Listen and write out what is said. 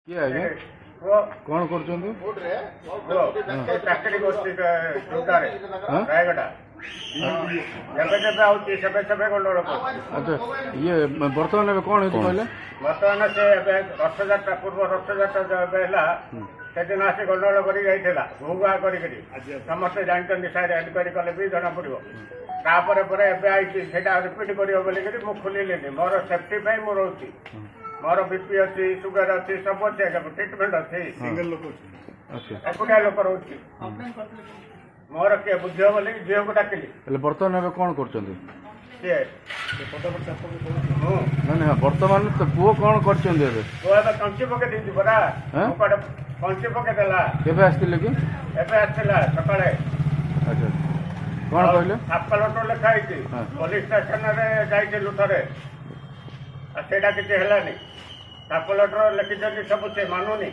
किए आज्ञा कौन कर ଚାକିରି କରୁଛି ରାୟଗଡ଼ା ଯେବେ ଯେବେ ଆଉଛି ସେବେ ସେବେ ଗଣ୍ଡଗୋଳ କରୁଛି। अच्छा ये बर्तमान एवं कौन है कहले ବର୍ତ୍ତମାନ ସେ ଏବେ ରଥଯାତ୍ରା ପୂର୍ବ ରଥଯାତ୍ରା ଏବେ ହେଲା ସେଦିନ ଆସି ଗଣ୍ଡଗୋଳ କରି ଯାଇଥିଲା ଘୁଘା କରିକିରି ସମସ୍ତେ ଜାଣିଛନ୍ତି ସାର୍ ଏନକ୍ୱାରି କଲେ ବି ଜଣା ପଡିବ। ତାପରେ ପରେ ଏବେ ଆଇଛି ସେଇଟା ରିପିଟ୍ କରିବ ବୋଲିକିରି ମୁଁ ଖୋଲିଲିନି ମୋର ସେଫ୍ଟି ପାଇଁ ମୁଁ ରହୁଛି। ମୋର ବିପି ଅଛି ସୁଗାର ଅଛି ସବୁ ଅଛି ଟ୍ରିଟମେଣ୍ଟ ଅଛି ଏକୁଟିଆ ଲୋକ ରହୁଛି। ମୋର କିଏ ବୁଝିବ ବୋଲି ଝିଅକୁ ଡାକିଲି बर्तमान एवं कौन कर କିଏ बर्तमान तो पुओ कौन कर ପୁଅ ଏବେ କଞ୍ଚି ପକେଇ ଦେଇଛି ପରା ମୁଁ କୁଆଡେ କଞ୍ଚି ପକେଇ ଦେଲା केबे आसतिले कि ଏବେ ଆସିଥିଲା ସକାଳେ अच्छा कौन कहले ସାପଲଟ ଲେଖା ହେଇଛି ପୋଲିସ ଷ୍ଟେସନରେ ଯାଇଥିଲୁ ଥରେ ଆଉ ସେଇଟା କିଛି ହେଲାନି ସାପଲଟର ଲେଖିଛନ୍ତି ସବୁ ସେ ମାନୁନି।